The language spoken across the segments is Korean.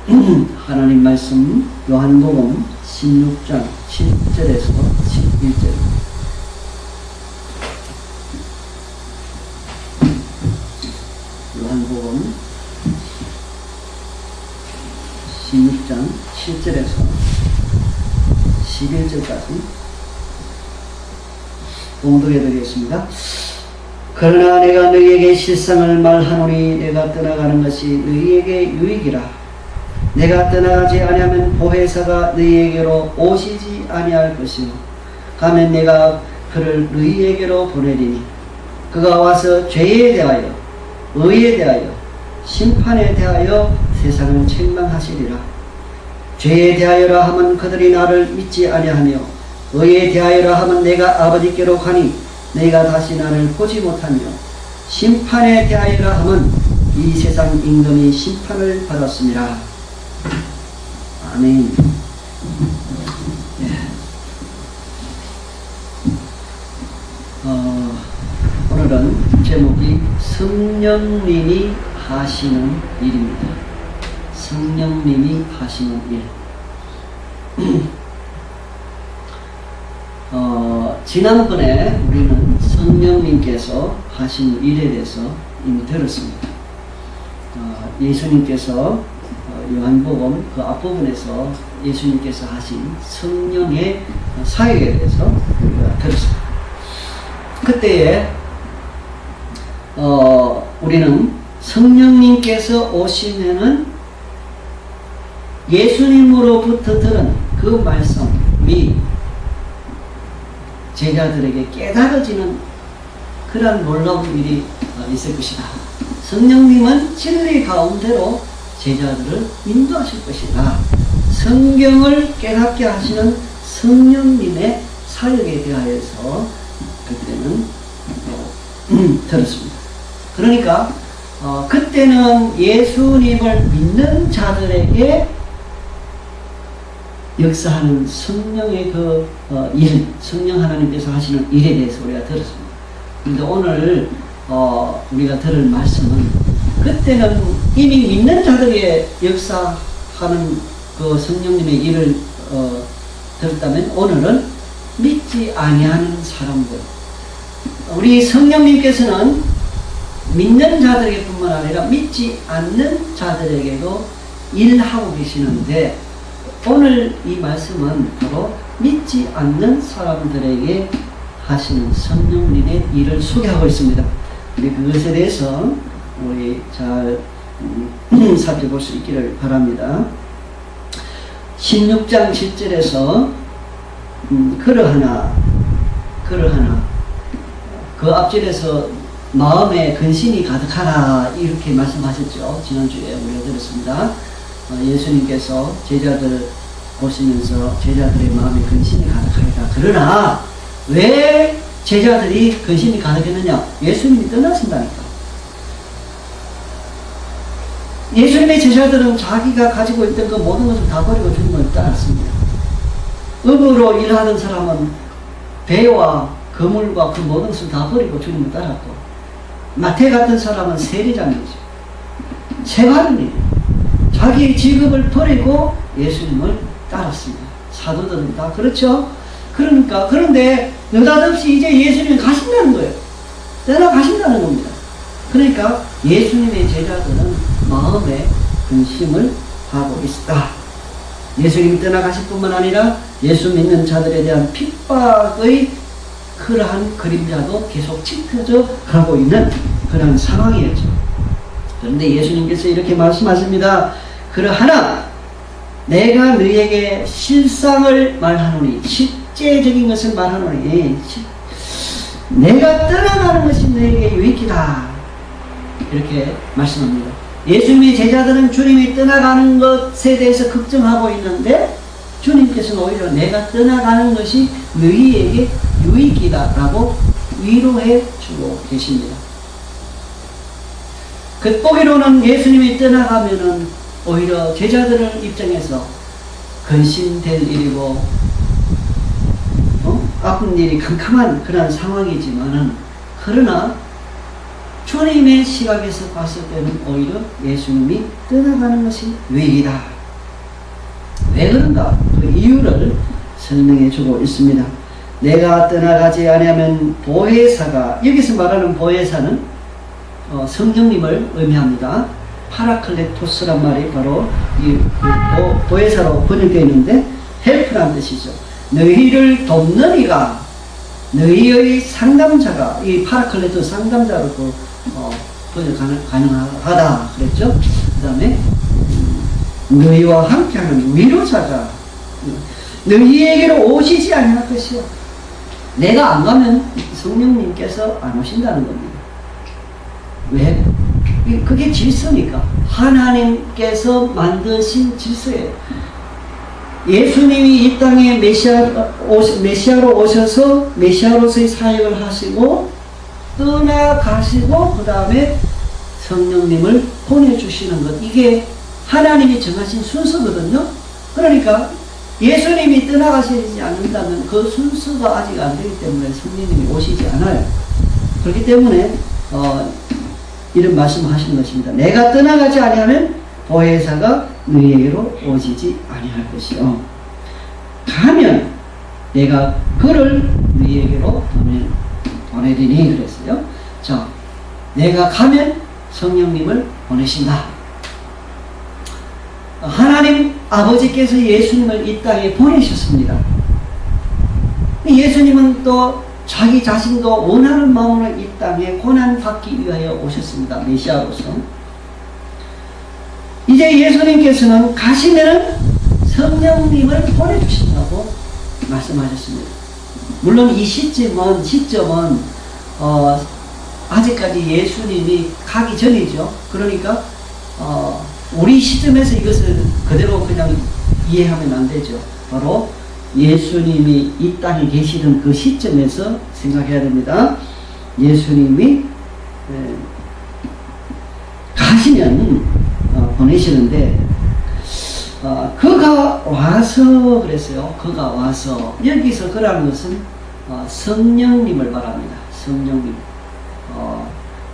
하나님 말씀 요한복음 16장 7절에서 11절입니다. 요한복음 16장 7절에서 11절까지 봉독해 드리겠습니다. 그러나 내가 너희에게 실상을 말하노니 내가 떠나가는 것이 너희에게 유익이라. 내가 떠나가지 아니하면 보혜사가 너희에게로 오시지 아니할 것이요 가면 내가 그를 너희에게로 보내리니 그가 와서 죄에 대하여 의에 대하여 심판에 대하여 세상을 책망하시리라. 죄에 대하여라 하면 그들이 나를 믿지 아니하며 의에 대하여라 하면 내가 아버지께로 가니 너희가 다시 나를 보지 못하며 심판에 대하여라 하면 이 세상 임금이 심판을 받았습니다. 아멘. 오늘은 제목이 성령님이 하시는 일입니다. 성령님이 하시는 일. 지난번에 우리는 성령님께서 하신 일에 대해서 이미 들었습니다. 예수님께서 요한복음 그 앞부분에서 예수님께서 하신 성령의 사역에 대해서 우리가 들었습니다. 그때에 우리는 성령님께서 오시면은 예수님으로부터 들은 그 말씀이 제자들에게 깨달아지는 그런 놀라운 일이 있을 것이다. 성령님은 진리 가운데로 제자들을 인도하실 것이다. 성경을 깨닫게 하시는 성령님의 사역에 대하여서 그때는 들었습니다. 그러니까 그때는 예수님을 믿는 자들에게 역사하는 성령의 그 일, 성령 하나님께서 하시는 일에 대해서 우리가 들었습니다. 그런데 오늘 우리가 들을 말씀은 그때는 이미 믿는 자들에게 역사하는 그 성령님의 일을 들었다면 오늘은 믿지 아니하는 사람들, 우리 성령님께서는 믿는 자들에게 뿐만 아니라 믿지 않는 자들에게도 일하고 계시는데 오늘 이 말씀은 바로 믿지 않는 사람들에게 하시는 성령님의 일을 소개하고 있습니다. 우리 그것에 대해서 우리 잘 살펴볼 수 있기를 바랍니다. 16장 7절에서 그러하나 그 앞절에서 마음에 근심이 가득하라 이렇게 말씀하셨죠. 지난주에 우리가 들었습니다. 예수님께서 제자들 보시면서 제자들의 마음에 근심이 가득하다. 그러나 왜 제자들이 근심이 가득했느냐? 예수님이 떠나신다니까. 예수님의 제자들은 자기가 가지고 있던 그 모든 것을 다 버리고 주님을 따랐습니다. 업으로 일하는 사람은 배와 거물과 그 모든 것을 다 버리고 주님을 따랐고, 마태 같은 사람은 세리장이죠. 세바르니 자기의 직업을 버리고 예수님을 따랐습니다. 사도들은 다 그렇죠. 그러니까 그런데 느닷없이 이제 예수님이 가신다는 거예요. 떠나가신다는 겁니다. 그러니까 예수님의 제자들은 마음에 근심을 하고 있다. 예수님이 떠나가실 뿐만 아니라 예수 믿는 자들에 대한 핍박의 그러한 그림자도 계속 짙어져 가고 있는 그런 상황이었죠. 그런데 예수님께서 이렇게 말씀하십니다. 그러하나 내가 너희에게 실상을 말하노니, 실제적인 것을 말하노니, 내가 떠나가는 것이 너희에게 유익이다. 이렇게 말씀합니다. 예수님의 제자들은 주님이 떠나가는 것에 대해서 걱정하고 있는데 주님께서는 오히려 내가 떠나가는 것이 너희에게 유익이다 라고 위로해 주고 계십니다. 겉보기로는 예수님이 떠나가면은 오히려 제자들 입장에서 근심될 일이고 아픈 일이 캄캄한 그런 상황이지만은, 그러나 주님의 시각에서 봤을 때는 오히려 예수님이 떠나가는 것이 유익이다. 왜 그런가? 그 이유를 설명해 주고 있습니다. 내가 떠나가지 아니하면 보혜사가, 여기서 말하는 보혜사는 성령님을 의미합니다. 파라클레토스란 말이 바로 이 보혜사로 번역되어 있는데 헬프란 뜻이죠. 너희를 돕는 너희의 상담자가, 이 파라클레토스 상담자로 번역 가능하다 그랬죠. 그 다음에 너희와 함께하는 위로자가 너희에게로 오시지 아니할 것이요. 내가 안 가면 성령님께서 안 오신다는 겁니다. 왜? 그게 질서니까. 하나님께서 만드신 질서예요. 예수님이 이 땅에 메시아로 오셔서 메시아로서의 사역을 하시고 떠나가시고 그 다음에 성령님을 보내주시는 것, 이게 하나님이 정하신 순서거든요. 그러니까 예수님이 떠나가시지 않는다면 그 순서가 아직 안 되기 때문에 성령님이 오시지 않아요. 그렇기 때문에 이런 말씀을 하시는 것입니다. 내가 떠나가지 아니하면 보혜사가 너희에게로 오시지 아니할 것이요. 가면 내가 그를 너희에게로 보내리니 그랬어요. 자, 내가 가면 성령님을 보내신다. 하나님 아버지께서 예수님을 이 땅에 보내셨습니다. 예수님은 또 자기 자신도 원하는 마음으로 이 땅에 고난받기 위하여 오셨습니다. 메시아로서. 이제 예수님께서는 가시면은 성령님을 보내주신다고 말씀하셨습니다. 물론 이 시점은 아직까지 예수님이 가기 전이죠. 그러니까 우리 시점에서 이것을 그대로 그냥 이해하면 안 되죠. 바로 예수님이 이 땅에 계시던 그 시점에서 생각해야 됩니다. 예수님이 가시면 보내시는데 그가 와서 그랬어요. 그가 와서, 여기서 그라는 것은 성령님을 말합니다. 성령님.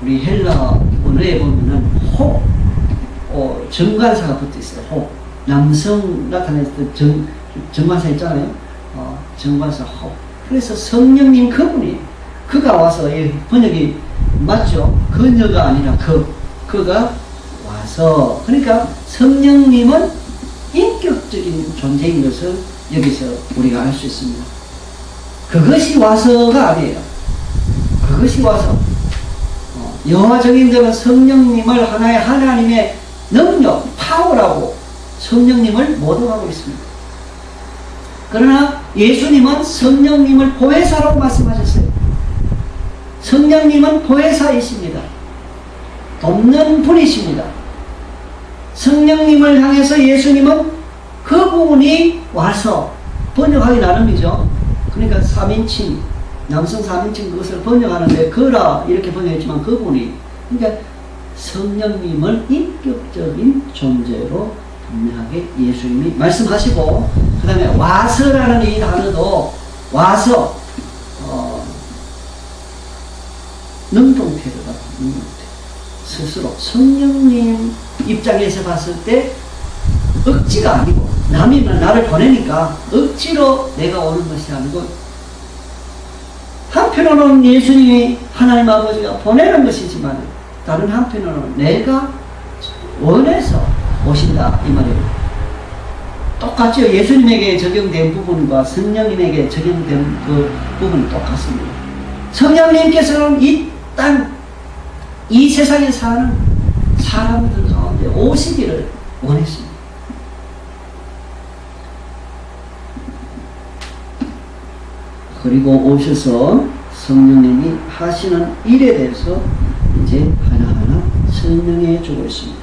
우리 헬라 언어에 보면은 정관사가 붙어 있어요. 호. 남성 나타냈을 때 정관사 있잖아요. 정관사 호. 그래서 성령님 그분이, 그가 와서, 번역이 맞죠? 그녀가 아니라 그가 와서, 그러니까 성령님은 인격적인 존재인 것을 여기서 우리가 알 수 있습니다. 그것이 와서가 아니에요. 그것이 와서. 여호와 증인들은 성령님을 하나님의 능력, 파워라고 성령님을 모독하고 있습니다. 그러나 예수님은 성령님을 보혜사라고 말씀하셨어요. 성령님은 보혜사이십니다. 돕는 분이십니다. 성령님을 향해서 예수님은 그분이 와서, 번역하기 나름이죠. 그러니까 3인칭, 남성 3인칭 그것을 번역하는데 그라 이렇게 번역했지만 그분이, 그러니까 성령님을 인격적인 존재로 분명하게 예수님이 말씀하시고, 그 다음에 와서라는 이 단어도 와서 능동태도다. 스스로 성령님 입장에서 봤을 때 억지가 아니고, 남이 나를 보내니까 억지로 내가 오는 것이 아니고, 한편으로는 예수님이 하나님 아버지가 보내는 것이지만 다른 한편으로는 내가 원해서 오신다 이 말이에요. 똑같죠. 예수님에게 적용된 부분과 성령님에게 적용된 그 부분이 똑같습니다. 성령님께서는 이 세상에 사는 사람들 가운데 오시기를 원했습니다. 그리고 오셔서 성령님이 하시는 일에 대해서 이제 하나하나 설명해 주고 있습니다.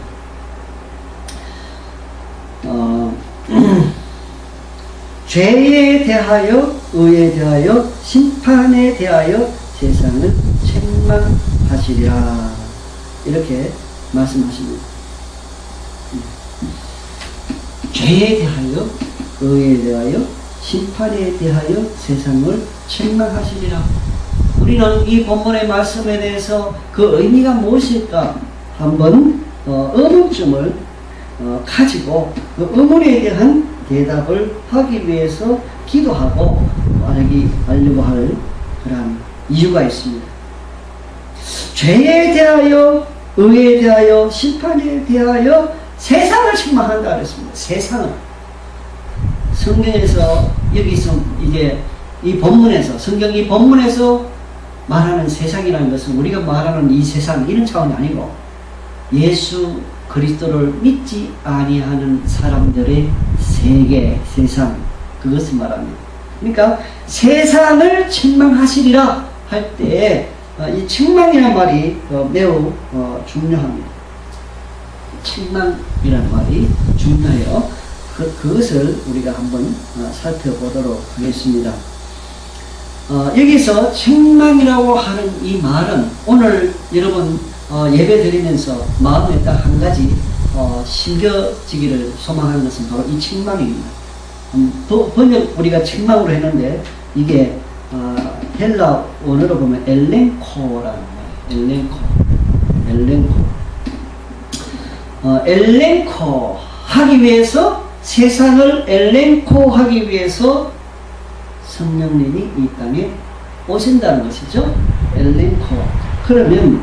죄에 대하여, 의에 대하여, 심판에 대하여 세상을 책망하시리라, 이렇게 말씀하십니다. 죄에 대하여, 의에 대하여, 심판에 대하여 세상을 책망하시리라. 우리는 이 본문의 말씀에 대해서 그 의미가 무엇일까 한번 의문점을 가지고 그 의문에 대한 대답을 하기 위해서 기도하고 알려고 할 그런 이유가 있습니다. 죄에 대하여, 의에 대하여, 심판에 대하여 세상을 책망한다 그랬습니다. 세상을. 성경에서 여기서 이제 이 본문에서, 성경 이 본문에서 말하는 세상이라는 것은 우리가 말하는 이 세상, 이런 차원이 아니고 예수 그리스도를 믿지 아니하는 사람들의 세계, 세상, 그것을 말합니다. 그러니까 세상을 책망하시리라 할 때 이 책망이라는 말이 매우 중요합니다. 책망이라는 말이 중요해요. 그것을 우리가 한번 살펴보도록 하겠습니다. 여기서 책망이라고 하는 이 말은 오늘 여러분 예배 드리면서 마음에 딱 한 가지 심겨지기를 소망하는 것은 바로 이 책망입니다. 번역 우리가 책망으로 했는데 이게 헬라 원어로 보면 엘렌코라는 말이에요. 엘렌코 하기 위해서, 세상을 엘렌코 하기 위해서 성령님이 이 땅에 오신다는 것이죠. 엘렌코. 그러면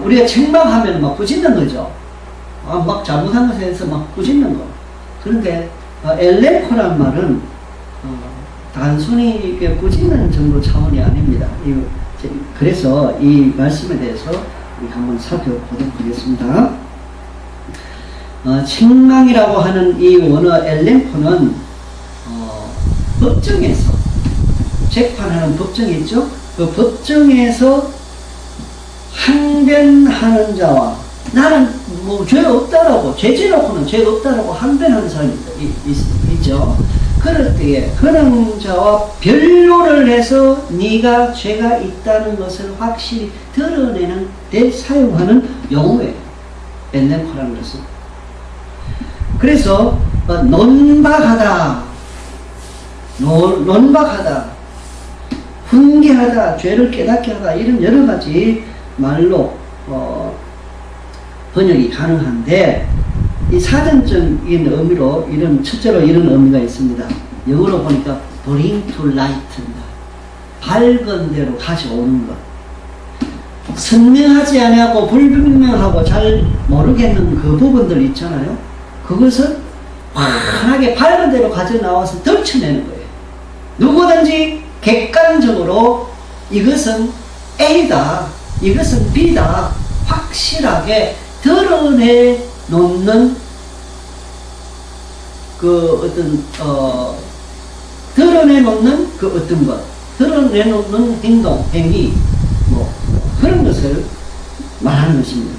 우리가 책망하면 막 꾸짖는 거죠. 막 잘못한 것에 대해서 막 꾸짖는 거. 그런데 엘렌코란 말은 단순히 이렇게 꾸짖는 정도 차원이 아닙니다. 그래서 이 말씀에 대해서 한번 살펴보도록 하겠습니다. 책망이라고 하는 이 원어 엘렌코는 법정에서, 재판하는 법정이 있죠. 그 법정에서 항변하는 자와, 나는 뭐 죄 없다라고, 죄지 놓고는 죄 없다라고 항변하는 사람이 있죠. 그럴 때에 그런 자와 변론을 해서 네가 죄가 있다는 것을 확실히 드러내는 데 사용하는 용어예요. 엘렌코라는 것은. 그래서 논박하다, 훈계하다, 죄를 깨닫게 하다, 이런 여러 가지 말로 번역이 가능한데, 이 사전적인 의미로 첫째로 이런 의미가 있습니다. 영어로 보니까 bring to light입니다. 밝은 데로 가져오는 것. 선명하지 않고 불분명하고 잘 모르겠는 그 부분들 있잖아요. 그것을 환하게 밝은 데로 가져 나와서 덜쳐내는 거예요. 누구든지 객관적으로 이것은 A다, 이것은 B다, 확실하게 드러내 놓는 드러내놓는 그 어떤 것, 드러내놓는 행동, 행위, 그런 것을 말하는 것입니다.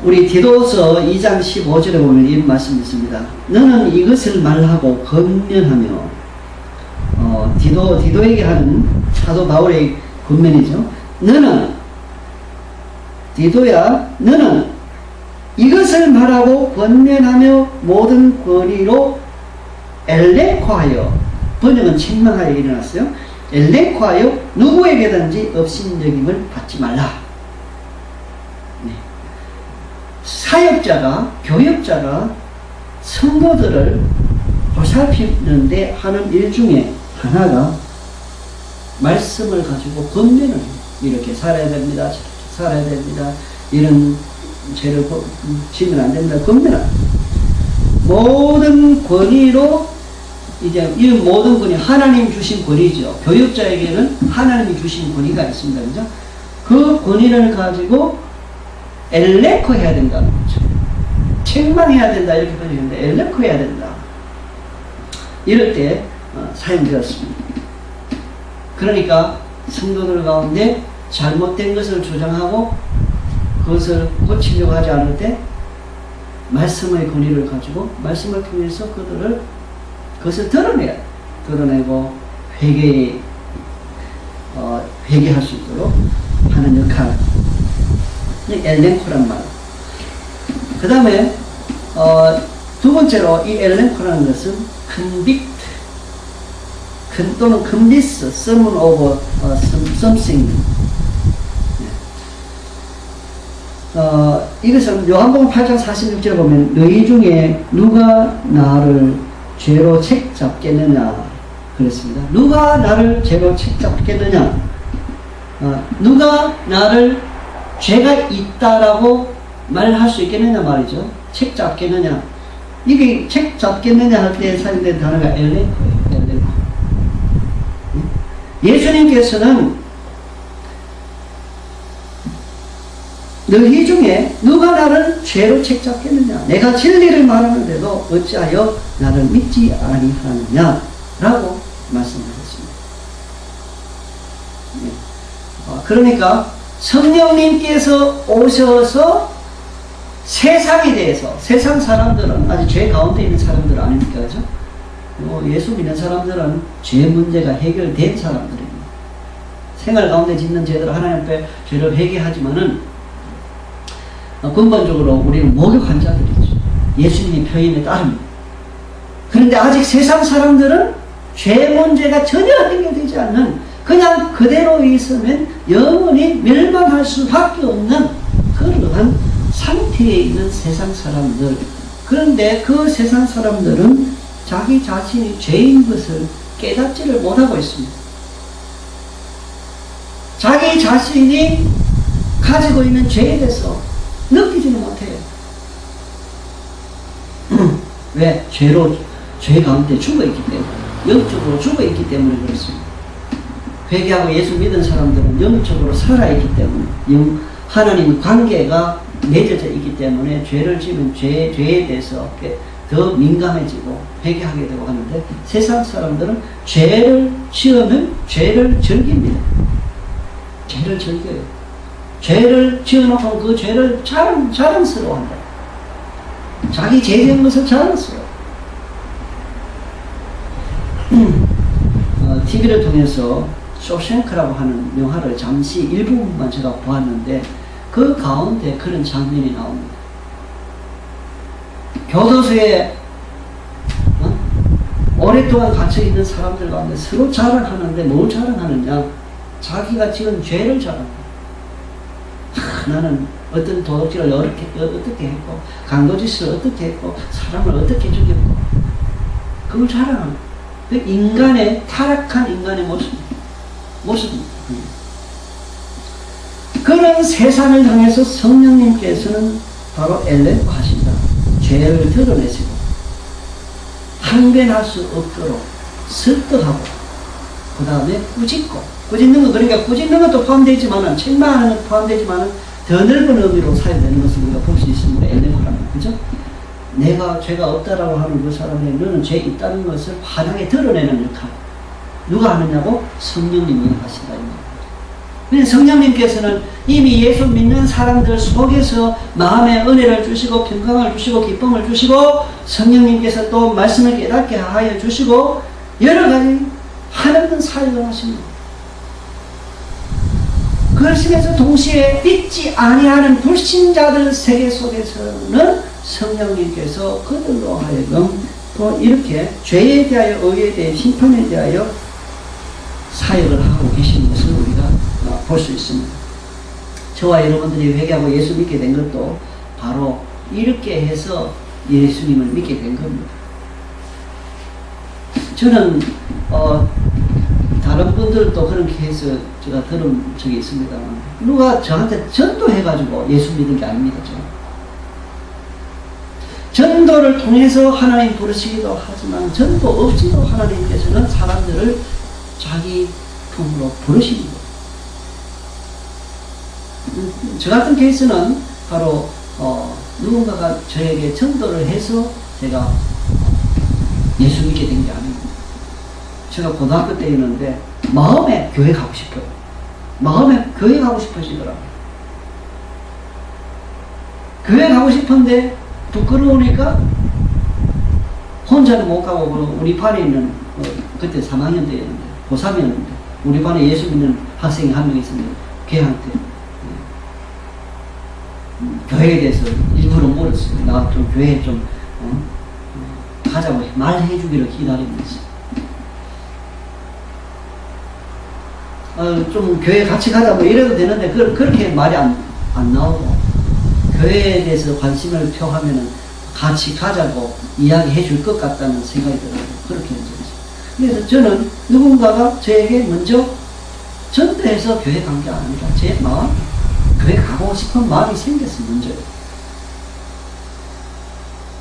우리 디도서 2장 15절에 보면 이런 말씀이 있습니다. 너는 이것을 말하고 권면하며, 디도에게 하는 사도 바울의 권면이죠. 디도야, 너는 이것을 말하고 권면하며 모든 권위로 엘레코하여, 번역은 책망하여 일어났어요. 엘레코하여 누구에게든지 업신여김을 받지 말라. 네. 사역자가, 교역자가 성도들을 보살피는데 하는 일 중에 하나가 말씀을 가지고 권면을 해요. 이렇게 살아야 됩니다. 저렇게 살아야 됩니다. 이런 죄를 지면 안 됩니다. 권면을. 모든 권위로, 이제 이 모든 권위, 하나님 주신 권위죠. 교육자에게는 하나님이 주신 권위가 있습니다. 그죠? 그 권위를 가지고 엘레코 해야 된다는 거죠. 책망해야 된다, 이렇게 번역했는데 엘레코 해야 된다. 이럴 때 사용되었습니다. 그러니까 성도들 가운데 잘못된 것을 주장하고 그것을 고치려고 하지 않을 때 말씀의 권위를 가지고 말씀을 통해서 그것을 드러내고 회개할 수 있도록 하는 역할. 엘렌코란 말. 그 다음에 두 번째로 이 엘렌코라는 것은 convict 또는 convince someone of something. 이것은 요한복음 8장 46절에 보면 너희 중에 누가 나를 죄로 책잡겠느냐 그랬습니다. 누가 나를 죄로 책잡겠느냐, 누가 나를 죄가 있다라고 말할 수 있겠느냐 말이죠. 책잡겠느냐, 이게 책잡겠느냐 할 때 사용된 단어가 엘레코예요. 엘레코. 예수님께서는 너희 중에 누가 나를 죄로 책잡겠느냐, 내가 진리를 말하는데도 어찌하여 나를 믿지 아니하느냐 라고 말씀하셨습니다. 그러니까 성령님께서 오셔서 세상에 대해서, 세상 사람들은 아직 죄 가운데 있는 사람들 아닙니까? 그죠? 예수 믿는 사람들은 죄 문제가 해결된 사람들입니다. 생활 가운데 짓는 죄들 하나님 앞에 죄를 회개하지만은 근본적으로 우리는 목욕 환자들이죠. 예수님의 표현에 따릅니다. 그런데 아직 세상 사람들은 죄 문제가 전혀 해결되지 않는, 그냥 그대로 있으면 영원히 멸망할 수밖에 없는 그러한 상태에 있는 세상 사람들. 그런데 그 세상 사람들은 자기 자신이 죄인 것을 깨닫지를 못하고 있습니다. 자기 자신이 가지고 있는 죄에 대해서 느끼지는 못해요. 왜? 죄 가운데 죽어있기 때문에, 영적으로 죽어있기 때문에 그렇습니다. 회개하고 예수 믿은 사람들은 영적으로 살아있기 때문에, 하나님 관계가 맺어져 있기 때문에 죄를 지면 죄에 대해서 더 민감해지고 회개하게 되고 하는데, 세상 사람들은 죄를 지으면 죄를 즐깁니다. 죄를 즐겨요. 죄를 지어놓고 그 죄를 자랑스러워한다. 자기 죄된 것을 자랑스러워. TV를 통해서 쇼생크라고 하는 영화를 잠시 일부분만 제가 보았는데, 그 가운데 그런 장면이 나옵니다. 교도소에 오랫동안 갇혀있는 사람들 가운데 서로 자랑하는데 뭘 자랑하느냐? 자기가 지은 죄를 자랑합니다. 나는 어떤 도둑질을 어떻게 했고, 강도짓을 어떻게 했고, 사람을 어떻게 죽였고, 그걸 자랑하는, 그 인간의, 타락한 인간의 모습입니다. 그런 세상을 향해서 성령님께서는 바로 엘레코 하신다. 죄를 드러내시고 항변할 수 없도록 설득하고, 그 다음에 꾸짖는 것, 그러니까 꾸짖는 것도 포함되지만은, 책망하는 것도 포함되지만은 더 넓은 의미로 사용되는 것을 우리가 볼 수 있습니다. 엘레코라는, 그죠? 내가 죄가 없다라고 하는 그 사람에 너는 죄 있다는 것을 환하게 드러내는 역할. 누가 하느냐고? 성령님이 하신다. 그래서 성령님께서는 이미 예수 믿는 사람들 속에서 마음의 은혜를 주시고, 평강을 주시고, 기쁨을 주시고, 성령님께서 또 말씀을 깨닫게 하여 주시고, 여러 가지 하나님 사역을 하십니다. 그러시면서 동시에 믿지 아니하는 불신자들 세계 속에서는 성령님께서 그들로 하여금 또 이렇게 죄에 대하여, 의에 대해, 심판에 대하여 사역을 하고 계시는 것을 우리가 볼 수 있습니다. 저와 여러분들이 회개하고 예수 믿게 된 것도 바로 이렇게 해서 예수님을 믿게 된 겁니다. 저는 다른 분들도 그렇게 해서 제가 들은 적이 있습니다만, 누가 저한테 전도해가지고 예수 믿은 게 아닙니다. 전도를 통해서 하나님 부르시기도 하지만, 전도 없이도 하나님께서는 사람들을 자기 품으로 부르십니다. 저 같은 케이스는 바로 누군가가 저에게 전도를 해서 제가 예수 믿게 된 게 아닙니다. 제가 고등학교 때였는데 마음에 교회 가고 싶어요. 마음에 교회 가고 싶어지더라고요. 교회 가고 싶은데 부끄러우니까 혼자는 못 가고, 우리 반에 있는, 그때 3학년 때였는데, 고3이었는데, 우리 반에 예수 믿는 학생이 한 명 있었는데, 걔한테 교회에 대해서 일부러 물었어요. 나 좀 교회에 좀 가자고 말해주기를 기다리면서, 좀 교회 같이 가자 뭐 이래도 되는데, 그렇게 말이 안 나오고, 교회에 대해서 관심을 표하면은 같이 가자고 이야기해 줄 것 같다는 생각이 들어요. 그렇게 해주죠. 그래서 저는 누군가가 저에게 먼저 전도해서 교회 간 게 아니라 제 마음, 교회 가고 싶은 마음이 생겼어요. 먼저.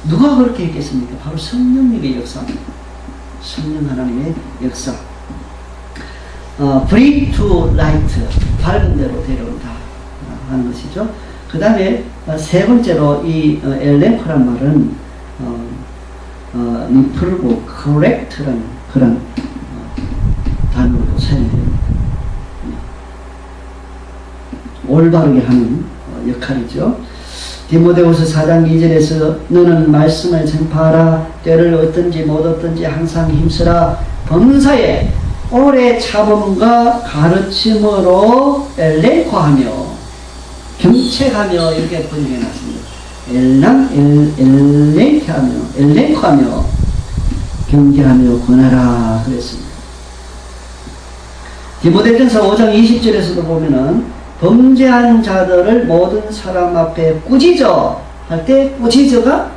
누가 그렇게 했겠습니까? 바로 성령님의 역사입니다. 성령 하나님의 역사. bring to light, 밝은 데로 데려온다 하는 것이죠. 그 다음에 세 번째로 이 엘렌코란 말은 리프르고 correct라는 그런 단어로 사용이 됩니다. 올바르게 하는 역할이죠. 디모데후서 4장 2절에서 너는 말씀을 전파하라. 때를 얻든지 못 얻든지 항상 힘쓰라. 범사에 오래 참음과 가르침으로 엘렌코하며 경책하며 이렇게 번역해 놨습니다. 엘렌코하며 경계하며 권하라 그랬습니다. 디모데전서 5장 20절에서도 보면은 범죄한 자들을 모든 사람 앞에 꾸짖어 할 때 꾸짖어가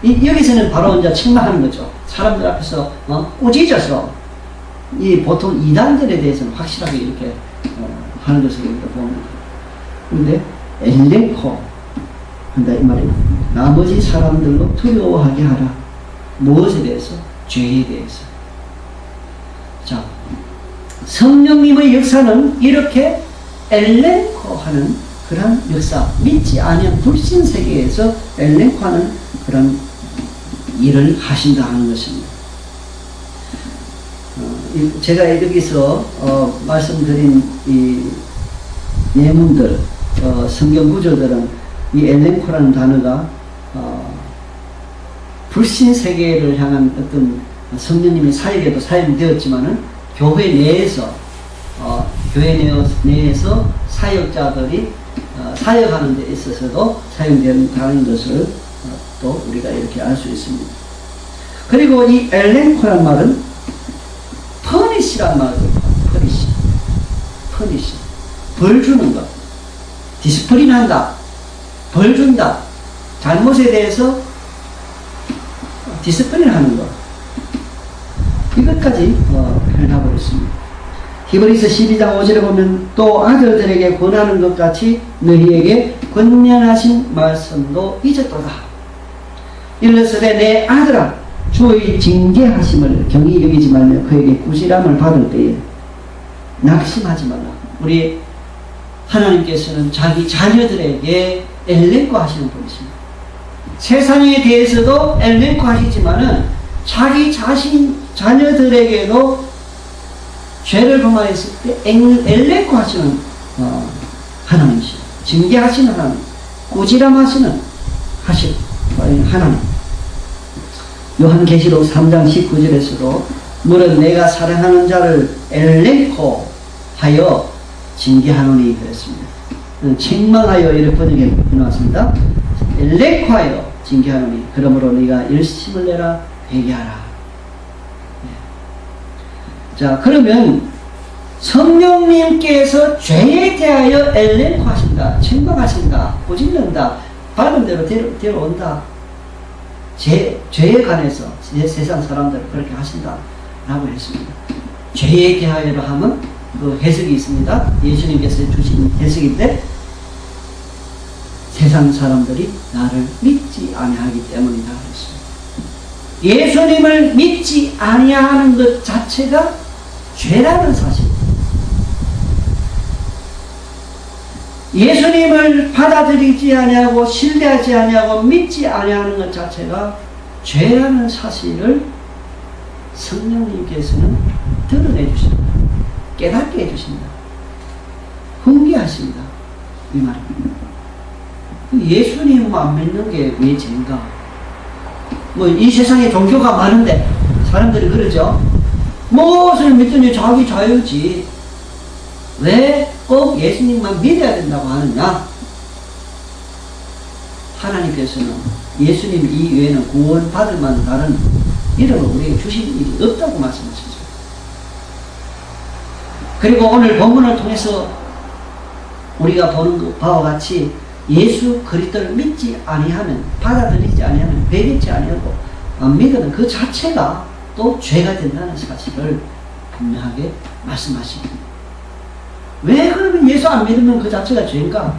여기서는 바로 이제 책망하는 거죠. 사람들 앞에서 꾸짖어서 이 보통 이단들에 대해서는 확실하게 이렇게 하는 것을 우리가 봅니다. 그런데 엘렌코 한다 이 말이에요. 나머지 사람들로 두려워하게 하라. 무엇에 대해서? 죄에 대해서. 자, 성령님의 역사는 이렇게 엘렌코 하는 그런 역사, 믿지 아니한 불신 세계에서 엘렌코 하는 그런 일을 하신다 하는 것입니다. 제가 여기서 말씀드린 이 예문들, 성경 구조들은 이 엘렌코라는 단어가 불신 세계를 향한 어떤 성령님의 사역에도 사용되었지만은 교회 내에서 사역자들이 사역하는 데 있어서도 사용된다는 것을 또 우리가 이렇게 알 수 있습니다. 그리고 이 엘렌코란 말은 퍼니시란 말입니다. 퍼니시. 벌 주는 것. 디스플린 한다. 벌 준다. 잘못에 대해서 디스플린 하는 것. 이것까지 표현하고 있습니다. 히브리서 12장 5절에 보면 또 아들들에게 권하는 것 같이 너희에게 권면하신 말씀도 잊었도다. 일러스되 내 아들아 주의 징계하심을 경히 여기지 말며 그에게 꾸지람을 받을 때에 낙심하지 말라. 우리 하나님께서는 자기 자녀들에게 엘렌코 하시는 분이십니다. 세상에 대해서도 엘렌코 하시지만은 자기 자녀들에게도 죄를 범하였을 때 엘렌코 하시는 하나님이시죠. 징계하시는 하나님, 꾸지람하시는 하나님. 요한계시록 3장 19절에서도 물은 내가 사랑하는 자를 엘렌코 하여 징계하노니 그랬습니다. 책망하여 이렇게 번역해 놓았습니다. 엘렌코 하여 징계하노니 그러므로 네가 열심을 내라 회개하라. 자, 그러면 성령님께서 죄에 대하여 엘렌코 하신다, 책망하신다, 꾸짖는다, 밝은 대로 데려온다. 죄에 관해서 세상 사람들을 그렇게 하신다 라고 했습니다. 죄에 대하여로 하면 그 해석이 있습니다. 예수님께서 주신 해석인데 세상 사람들이 나를 믿지 아니하기 때문이다 그랬습니다. 예수님을 믿지 아니하는 것 자체가 죄라는 사실. 예수님을 받아들이지 아니하고 신뢰하지 아니하고 믿지 아니하는 것 자체가 죄라는 사실을 성령님께서는 드러내 주십니다. 깨닫게 해주십니다. 훈계하십니다. 이 말입니다. 예수님만 믿는 게 왜 죄인가? 뭐 이 세상에 종교가 많은데 사람들이 그러죠. 무엇을 믿든지 자기 자유지. 왜 꼭 예수님만 믿어야 된다고 하느냐? 하나님께서는 예수님 이외에는 구원받을 만한 다른 이름을 우리에게 주신 일이 없다고 말씀하셨죠. 그리고 오늘 본문을 통해서 우리가 보는 바와 같이 예수 그리스도를 믿지 아니하면, 받아들이지 아니하면, 배믿지 아니하고 안 믿으면 그 자체가 또 죄가 된다는 사실을 분명하게 말씀하십니다. 왜 그러면 예수 안 믿으면 그 자체가 죄인가?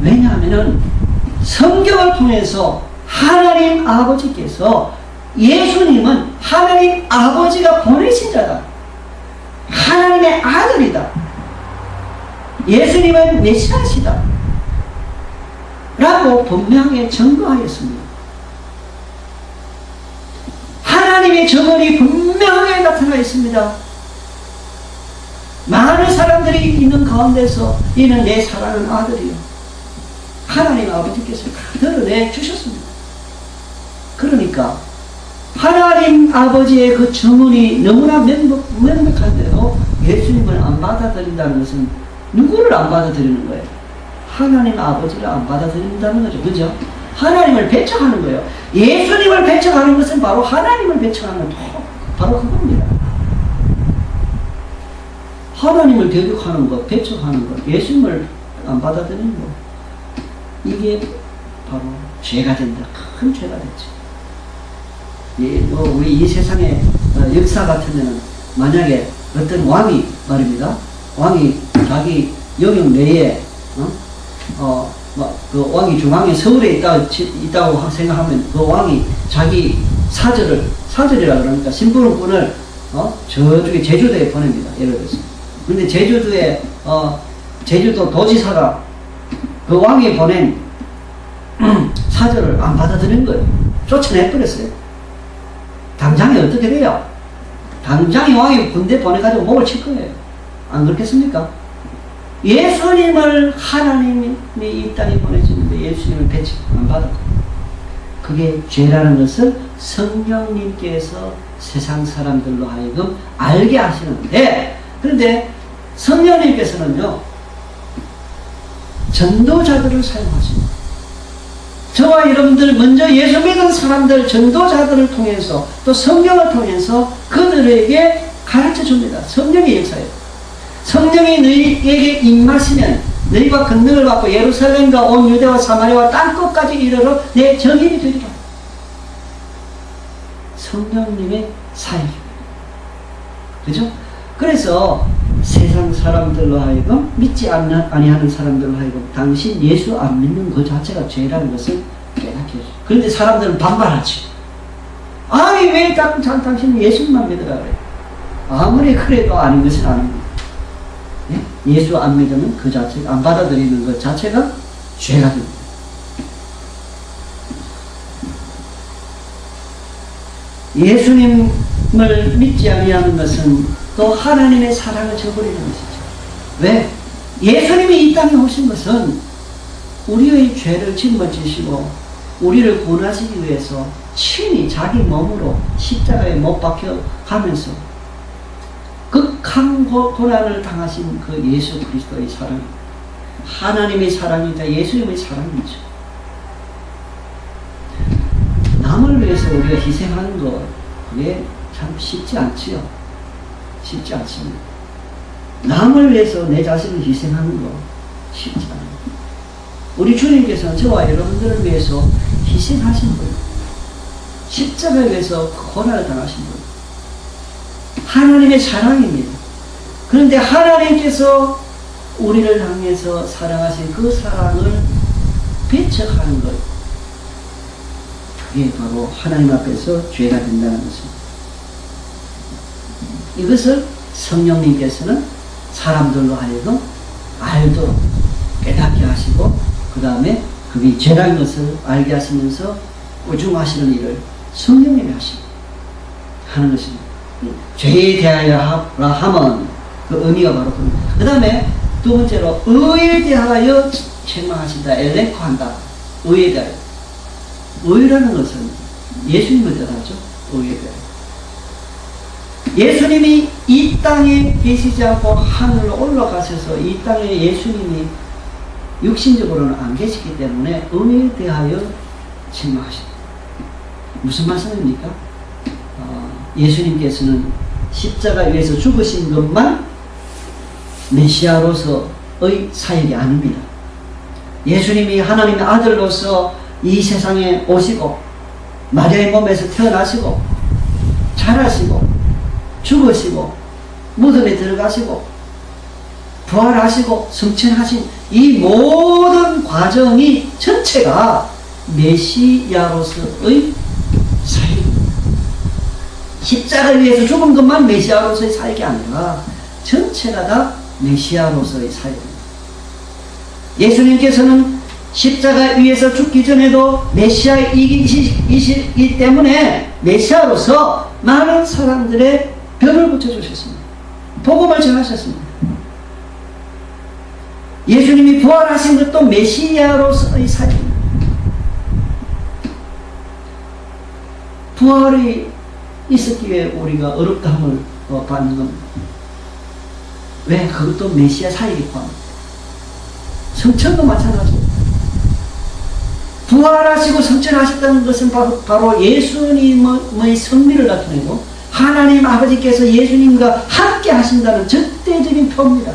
왜냐하면 성경을 통해서 하나님 아버지께서, 예수님은 하나님 아버지가 보내신 자다, 하나님의 아들이다, 예수님은 메시아시다 라고 분명하게 증거하였습니다. 하나님의 증언이 분명하게 나타나 있습니다. 많은 사람들이 있는 가운데서 이는 내 사랑하는 아들이요, 하나님 아버지께서 다 드러내 주셨습니다. 그러니까 하나님 아버지의 그 증언이 너무나 명백한데도 예수님을 안 받아들인다는 것은 누구를 안 받아들이는 거예요? 하나님 아버지를 안 받아들인다는 거죠. 그죠? 하나님을 배척하는 거예요. 예수님을 배척하는 것은 바로 하나님을 배척하는 것, 바로 그겁니다. 하나님을 대적하는 것, 배척하는 것, 예수님을 안 받아들이는 것, 이게 바로 죄가 된다. 큰 죄가 됐죠. 우리 이 세상의 역사 같으면, 만약에 어떤 왕이 말입니다, 왕이 자기 영역 내에 그 왕이 중앙에 서울에 있다고 생각하면 그 왕이 자기 사절이라 그러니까 심부름꾼을 저쪽에 제주도에 보냅니다. 예를 들어서. 근데 제주도에 제주도 도지사가 그 왕이 보낸 사절을 안 받아들인 거예요. 쫓아내버렸어요. 당장에 어떻게 돼요? 당장에 왕이 군대 보내가지고 목을 칠 거예요. 안 그렇겠습니까? 예수님을 하나님이 이 땅에 보내주는데 예수님을 배척 안 받았고, 그게 죄라는 것을 성령님께서 세상 사람들로 하여금 알게 하시는데, 그런데 성령님께서는요, 전도자들을 사용하십니다. 저와 여러분들, 먼저 예수 믿은 사람들, 전도자들을 통해서, 또 성령을 통해서 그들에게 가르쳐 줍니다. 성령의 역사예요. 성령이 너희에게 임하시면 너희가 권능을 받고 예루살렘과 온 유대와 사마리아와 땅끝까지 이르러 내 증인이 되리라. 성령님의 사역입니다. 그죠? 그래서 세상 사람들로 하여금, 믿지 아니하는 사람들로 하여금 당신 예수 안 믿는 그 자체가 죄라는 것을 깨닫게 해줘요. 그런데 사람들은 반발하지. 아니 왜 당신은 예수만 믿으라 그래? 아무리 그래도 아닌 것은 아닙니다. 예? 예수 안 믿으면 그 자체가, 안 받아들이는 것 자체가 죄가 됩니다. 예수님을 믿지 아니하는 것은 또 하나님의 사랑을 저버리는 것이죠. 왜? 예수님이 이 땅에 오신 것은 우리의 죄를 짊어지시고 우리를 구원하시기 위해서 친히 자기 몸으로 십자가에 못 박혀 가면서 극한 고난을 당하신 그 예수 그리스도의 사랑, 하나님의 사랑이자 예수님의 사랑이죠. 남을 위해서 우리가 희생하는 것, 그게 참 쉽지 않지요. 쉽지 않습니다. 남을 위해서 내 자신을 희생하는 거 쉽지 않아요. 우리 주님께서는 저와 여러분들을 위해서 희생하신 분, 십자가에 위해서 고난을 당하신 분, 하나님의 사랑입니다. 그런데 하나님께서 우리를 향해서 사랑하신 그 사랑을 배척하는 것, 그게 바로 하나님 앞에서 죄가 된다는 것입니다. 이것을 성령님께서는 사람들로 하여금 알도록 깨닫게 하시고, 그 다음에 그게 죄라는 것을 알게 하시면서 오중하시는 일을 성령님이 하는 것입니다. 죄에 대하여 하면 그 의미가 바로 그겁니다. 그 다음에 두 번째로 의에 대하여 책망하신다, 엘레코 한다. 의에 대하여. 의라는 것은 예수님을 뜻하죠. 의에 대하여. 예수님이 이 땅에 계시지 않고 하늘로 올라가셔서 이 땅에 예수님이 육신적으로는 안 계시기 때문에 의에 대하여 책망하신다. 무슨 말씀입니까? 예수님께서는 십자가 위에서 죽으신 것만 메시아로서의 사역이 아닙니다. 예수님이 하나님의 아들로서 이 세상에 오시고 마리아의 몸에서 태어나시고 자라시고 죽으시고 무덤에 들어가시고 부활하시고 승천하신 이 모든 과정이 전체가 메시아로서의 사역입니다. 십자가를 위해서 죽은 것만 메시아로서의 사역이 아니라 전체가 다 메시아로서의 사역입니다. 예수님께서는 십자가 위에서 죽기 전에도 메시아이기 때문에 메시아로서 많은 사람들의 벽을 붙여주셨습니다. 복음을 전하셨습니다. 예수님이 부활하신 것도 메시아로서의 사역입니다. 부활이 있었기에 우리가 어렵다함을 받는 겁니다. 왜? 그것도 메시아 사역이 포함합니다. 성천도 마찬가지입니다. 부활하시고 성천하셨다는 것은 바로 예수님의 성리를 나타내고 하나님 아버지께서 예수님과 함께 하신다는 절대적인 표입니다.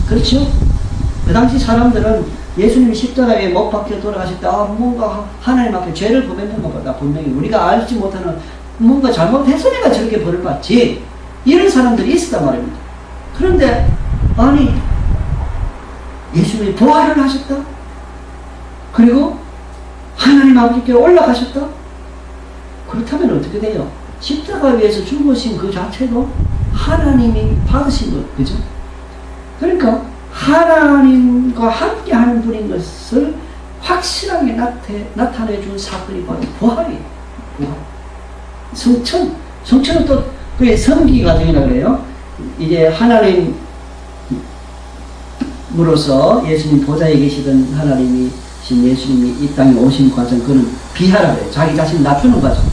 그렇죠? 그 당시 사람들은 예수님이 십자가에 못 박혀 돌아가셨다. 뭔가 하나님 앞에 죄를 범했는 것보다 분명히 우리가 알지 못하는 뭔가 잘못해서니까 저렇게 벌을 받지. 이런 사람들이 있었단 말입니다. 그런데 아니 예수님이 부활을 하셨다. 그리고 하나님 아버지께로 올라가셨다. 그렇다면 어떻게 돼요? 십자가 위에서 죽으신 그 자체도 하나님이 받으신 것, 그죠? 그러니까 하나님과 함께 하는 분인 것을 확실하게 나타내 준 사건이 바로 부활이에요. 부활. 성천은 또 그게 성기 과정이라고 그래요. 이제 하나님으로서 예수님 보좌에 계시던 하나님이신 예수님이 이 땅에 오신 과정, 그는 비하라고 해요. 자기 자신을 낮추는 과정.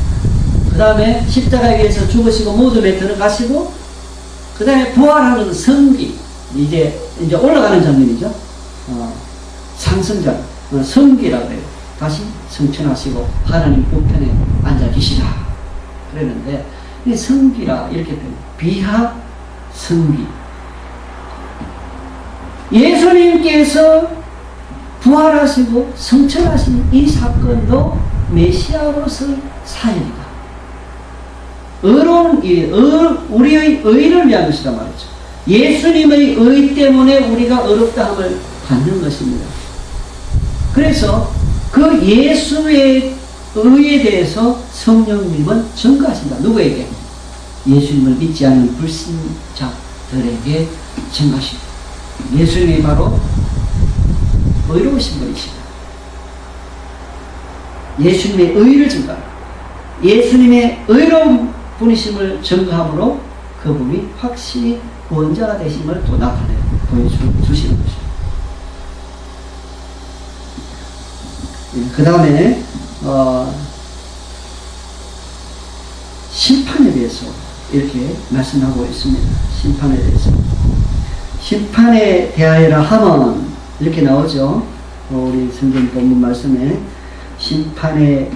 그 다음에 십자가 위에서 죽으시고 무덤에 들어가시고, 그 다음에 부활하는 성기, 이제 올라가는 장면이죠. 상승장, 성기라고 해요. 다시 성천하시고 하나님 우편에 앉아 계시라 그랬는데, 이 성기라 이렇게 됩니다. 비하 성기. 예수님께서 부활하시고 성천하신 이 사건도 메시아로서의 사역이다. 우리의 의를 위한 것이다 말이죠. 예수님의 의 때문에 우리가 어렵다함을 받는 것입니다. 그래서 그 예수의 의에 대해서 성령님은 증거하신다. 누구에게? 예수님을 믿지 않는 불신자들에게 증거하십니다. 예수님이 바로 의로우신 분이시다. 예수님의 의를 증거합니다. 예수님의 의로운 분이심을 증거함으로 그분이 확실히 구원자가 되심을 또 나타내 보여주시는 것입니다. 그 다음에 심판에 대해서 이렇게 말씀하고 있습니다. 심판에 대해서. 심판에 대하여라 함은 이렇게 나오죠. 우리 성경 본문 말씀에 심판에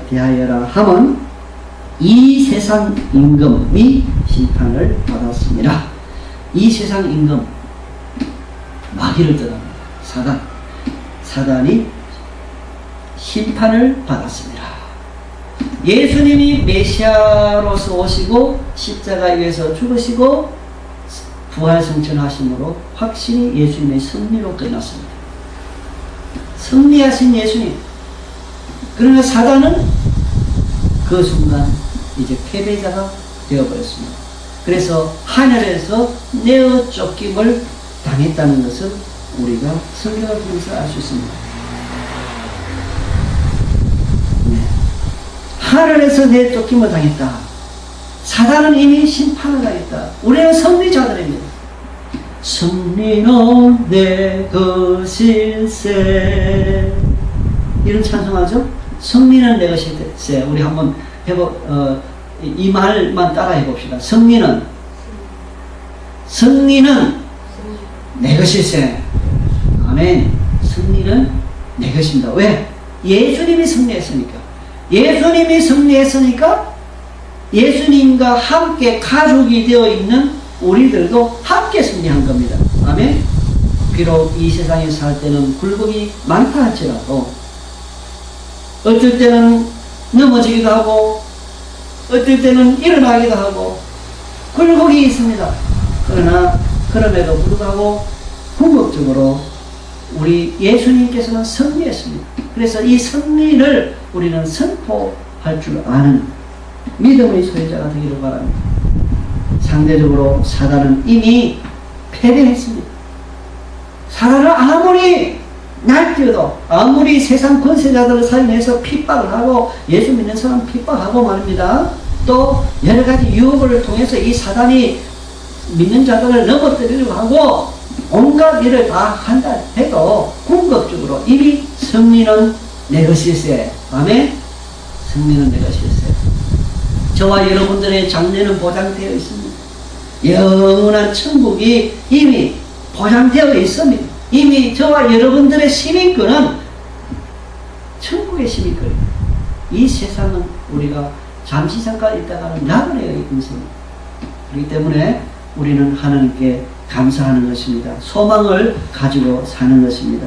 대하여라 함은 이 세상 임금이 심판을 받았습니다. 이 세상 임금, 마귀를 뜻합니다. 사단이 심판을 받았습니다. 예수님이 메시아로서 오시고 십자가 위에서 죽으시고 부활승천하심으로 확실히 예수님의 승리로 끝났습니다. 승리하신 예수님. 그러나 사단은 그 순간 이제 패배자가 되어버렸습니다. 그래서 하늘에서 내어 쫓김을 당했다는 것을 우리가 성경을 통해서 알 수 있습니다. 네. 하늘에서 내어 쫓김을 당했다. 사단은 이미 심판을 당했다. 우리는 승리자들입니다. 승리는 내 것일세. 이런 찬송하죠? 승리는 내 것일세. 우리 한번 이 말만 따라 해봅시다. 승리는 내 것일세. 아멘. 승리는 내 것입니다. 왜? 예수님이 승리했으니까. 예수님이 승리했으니까 예수님과 함께 가족이 되어 있는 우리들도 함께 승리한 겁니다. 아멘. 비록 이 세상에 살 때는 굴곡이 많다 할지라도 어떨 때는 넘어지기도 하고 어떨 때는 일어나기도 하고 굴곡이 있습니다. 그러나 그럼에도 불구하고 궁극적으로 우리 예수님께서는 승리했습니다. 그래서 이 승리를 우리는 선포할 줄 아는 믿음의 소유자가 되기를 바랍니다. 상대적으로 사단은 이미 패배했습니다. 사단은 아무리 날뛰어도 아무리 세상 권세자들을 사용해서 핍박을 하고 예수 믿는 사람 핍박하고 말입니다. 또 여러 가지 유혹을 통해서 이 사단이 믿는 자들을 넘어뜨리려고 하고 온갖 일을 다 한다 해도 궁극적으로 이미 승리는 내 것일세. 아멘. 승리는 내 것일세. 저와 여러분들의 장래는 보장되어 있습니다. 영원한 천국이 이미 보장되어 있습니다. 이미 저와 여러분들의 시민권은 천국의 시민권입니다. 이 세상은 우리가 잠시 잠깐 있다가는 나그네의 인생입니다. 그렇기 때문에 우리는 하나님께 감사하는 것입니다. 소망을 가지고 사는 것입니다.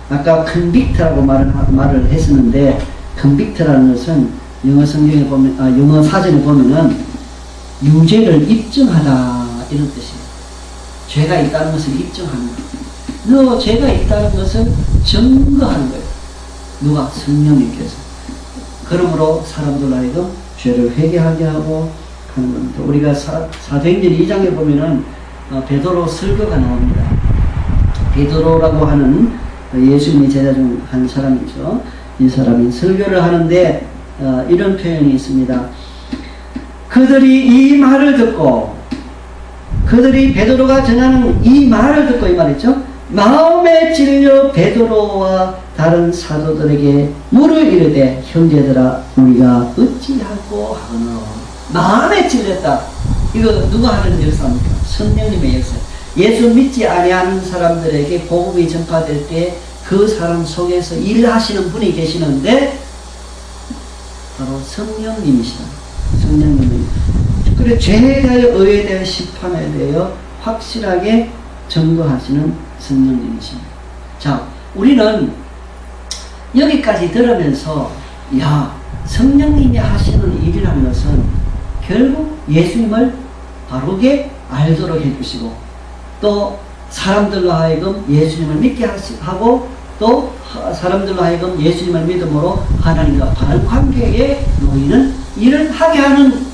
아까 컨빅트라고 말을 했었는데 컨빅트라는 것은 영어 성경에 보면 영어 사전에 보면은 유죄를 입증하다 이런 뜻이에요. 죄가 있다는 것을 입증하는 거예요. 너 죄가 있다는 것을 증거하는 거예요. 누가? 성령님께서. 그러므로 사람들 하여금 죄를 회개하게 하고 하는 겁니다. 우리가 사도행전 2장에 보면은 베드로 설교가 나옵니다. 베드로라고 하는 예수님의 제자 중 한 사람이죠. 이 사람이 설교를 하는데 이런 표현이 있습니다. 그들이 이 말을 듣고 그들이 베드로가 전하는 이 말을 듣고 이 말이죠. 마음에 찔려 베드로와 다른 사도들에게 물을 이르되 형제들아 우리가 어찌하고 하노. 마음에 찔렸다. 이거 누가 하는 역사입니까? 성령님의 역사. 예수 믿지 아니하는 사람들에게 복음이 전파될 때 그 사람 속에서 일하시는 분이 계시는데 바로 성령님이시다. 성령님이. 그래 죄에 대하여 의에 대하여 심판에 대하여 확실하게 증거하시는 성령님이십니다. 자, 우리는 여기까지 들으면서 야, 성령님이 하시는 일이라는 것은 결국 예수님을 바르게 알도록 해주시고 또 사람들로 하여금 예수님을 믿게 하고 또 사람들로 하여금 예수님을 믿음으로 하나님과 바른 관계에 놓이는 일을 하게 하는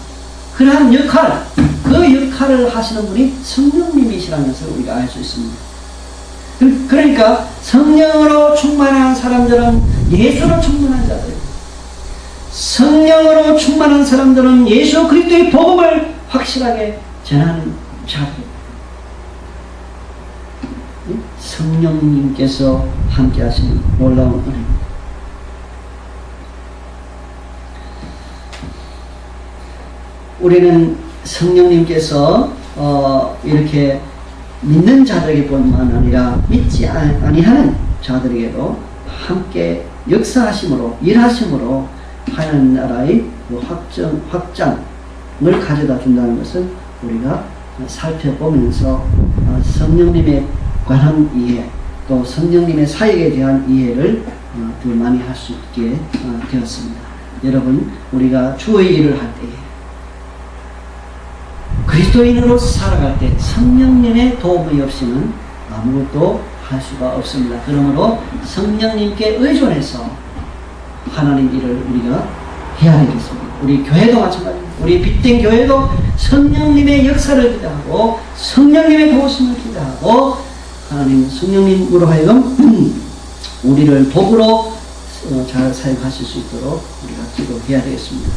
그러한 역할, 그 역할을 하시는 분이 성령님이시라는 것을 우리가 알 수 있습니다. 그러니까 성령으로 충만한 사람들은 예수로 충만한 자들입니다. 성령으로 충만한 사람들은 예수 그리스도의 복음을 확실하게 전하는 자들입니다. 성령님께서 함께 하시는 놀라운 은혜입니다. 우리는 성령님께서 이렇게 믿는 자들에게뿐만 아니라 믿지 아니하는 자들에게도 함께 역사하심으로 일하심으로 하나님 나라의 확장을 가져다 준다는 것을 우리가 살펴보면서 성령님에 관한 이해 또 성령님의 사역에 대한 이해를 더 많이 할 수 있게 되었습니다. 여러분 우리가 주의 일을 할 때에 그리스도인으로서 살아갈 때 성령님의 도움이 없이는 아무것도 할 수가 없습니다. 그러므로 성령님께 의존해서 하나님 일을 우리가 해야 되겠습니다. 우리 교회도 마찬가지입니다. 우리 빅된 교회도 성령님의 역사를 기대하고 성령님의 도우심을 기대하고 하나님 성령님으로 하여금 우리를 복으로 잘 사용하실 수 있도록 우리가 기도해야 되겠습니다.